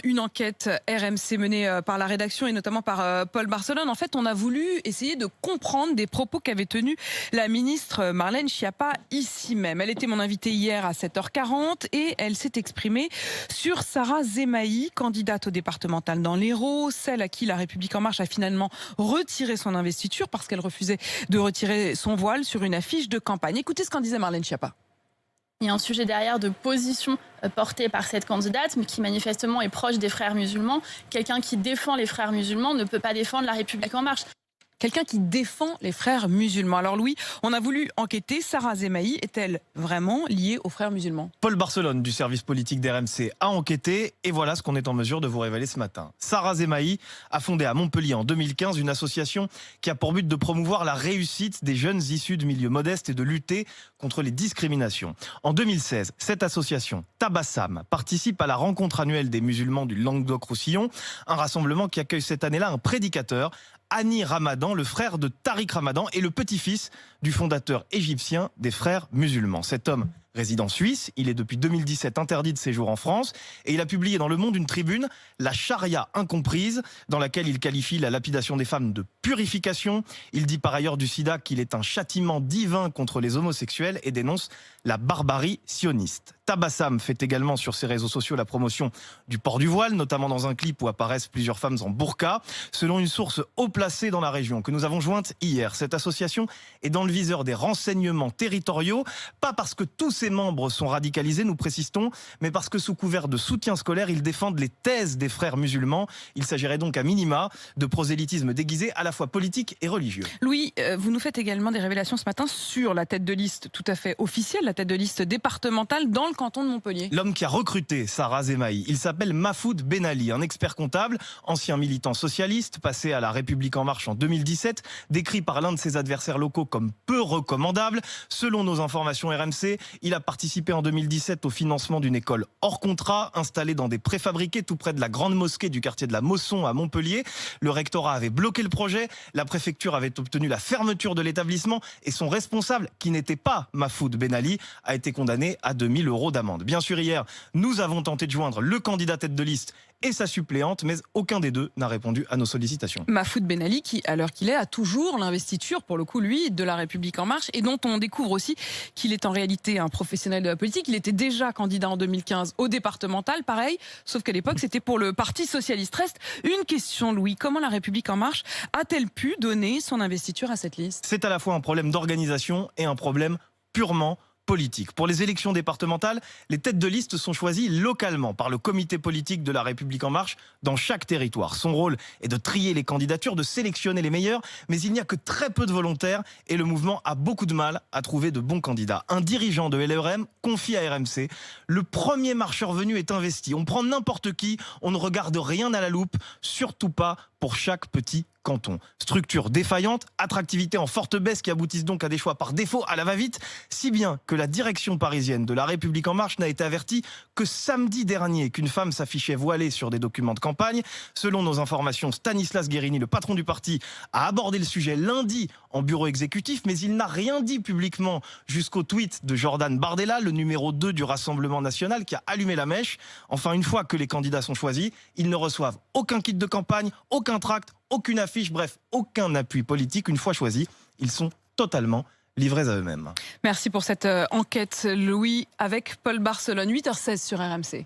Une enquête RMC menée par la rédaction et notamment par Paul Barcelone. En fait, on a voulu essayer de comprendre des propos qu'avait tenus la ministre Marlène Schiappa ici même. Elle était mon invitée hier à 7h40 et elle s'est exprimée sur Sarah Zemaï, candidate au départemental dans l'Hérault, celle à qui La République En Marche a finalement retiré son investiture parce qu'elle refusait de retirer son voile sur une affiche de campagne. Écoutez ce qu'en disait Marlène Schiappa. Il y a un sujet derrière de position portée par cette candidate, mais qui manifestement est proche des frères musulmans. Quelqu'un qui défend les frères musulmans ne peut pas défendre La République En Marche. Quelqu'un qui défend les frères musulmans. Alors Louis, on a voulu enquêter. Sarah Zemaï est-elle vraiment liée aux frères musulmans? Paul Barcelone du service politique d'RMC a enquêté et voilà ce qu'on est en mesure de vous révéler ce matin. Sarah Zemaï a fondé à Montpellier en 2015 une association qui a pour but de promouvoir la réussite des jeunes issus de milieux modestes et de lutter contre les discriminations. En 2016, cette association, Tabassam, participe à la rencontre annuelle des musulmans du Languedoc-Roussillon, un rassemblement qui accueille cette année-là un prédicateur, Hani Ramadan, le frère de Tariq Ramadan et le petit-fils du fondateur égyptien des frères musulmans. Cet homme réside en Suisse, il est depuis 2017 interdit de séjour en France et il a publié dans Le Monde une tribune, La charia incomprise, dans laquelle il qualifie la lapidation des femmes de purification. Il dit par ailleurs du sida qu'il est un châtiment divin contre les homosexuels et dénonce la barbarie sioniste. Tabassam fait également sur ses réseaux sociaux la promotion du port du voile, notamment dans un clip où apparaissent plusieurs femmes en burqa. Selon une source haut placée dans la région que nous avons jointe hier, cette association est dans le viseur des renseignements territoriaux, pas parce que tous ses membres sont radicalisés, nous précisons, mais parce que sous couvert de soutien scolaire, ils défendent les thèses des frères musulmans. Il s'agirait donc à minima de prosélytisme déguisé à la fois politique et religieux. Louis, vous nous faites également des révélations ce matin sur la tête de liste tout à fait officielle, la tête de liste départementale dans le canton de Montpellier. L'homme qui a recruté Sarah Zemaï, il s'appelle Mahfoud Ben Ali, un expert comptable, ancien militant socialiste, passé à La République En Marche en 2017, décrit par l'un de ses adversaires locaux comme peu recommandable. Selon nos informations RMC, il a participé en 2017 au financement d'une école hors contrat, installée dans des préfabriqués tout près de la grande mosquée du quartier de la Mosson à Montpellier. Le rectorat avait bloqué le projet, la préfecture avait obtenu la fermeture de l'établissement et son responsable, qui n'était pas Mahfoud Ben Ali, a été condamné à 2 000 € d'amende. Bien sûr, hier, nous avons tenté de joindre le candidat tête de liste et sa suppléante, mais aucun des deux n'a répondu à nos sollicitations. Mahfoud Ben Ali, qui, à l'heure qu'il est, a toujours l'investiture, pour le coup, lui, de La République En Marche, et dont on découvre aussi qu'il est en réalité un professionnel de la politique. Il était déjà candidat en 2015 au départemental, pareil, sauf qu'à l'époque, c'était pour le Parti Socialiste. Reste une question, Louis. Comment La République En Marche a-t-elle pu donner son investiture à cette liste? C'est à la fois un problème d'organisation et un problème purement politique. Pour les élections départementales, les têtes de liste sont choisies localement par le comité politique de La République En Marche dans chaque territoire. Son rôle est de trier les candidatures, de sélectionner les meilleurs, mais il n'y a que très peu de volontaires et le mouvement a beaucoup de mal à trouver de bons candidats. Un dirigeant de LRM confie à RMC: le premier marcheur venu est investi. On prend n'importe qui, on ne regarde rien à la loupe, surtout pas pour chaque petit canton. Structure défaillante, attractivité en forte baisse qui aboutissent donc à des choix par défaut à la va-vite, si bien que la direction parisienne de La République En Marche n'a été avertie que samedi dernier qu'une femme s'affichait voilée sur des documents de campagne. Selon nos informations, Stanislas Guérini, le patron du parti, a abordé le sujet lundi en bureau exécutif, mais il n'a rien dit publiquement jusqu'au tweet de Jordan Bardella, le numéro 2 du Rassemblement national, qui a allumé la mèche. Enfin, une fois que les candidats sont choisis, ils ne reçoivent aucun kit de campagne, aucun tract, aucune affiche, bref, aucun appui politique. Une fois choisis, ils sont totalement livrés à eux-mêmes. Merci pour cette enquête, Louis, avec Paul Barcelone, 8h16 sur RMC.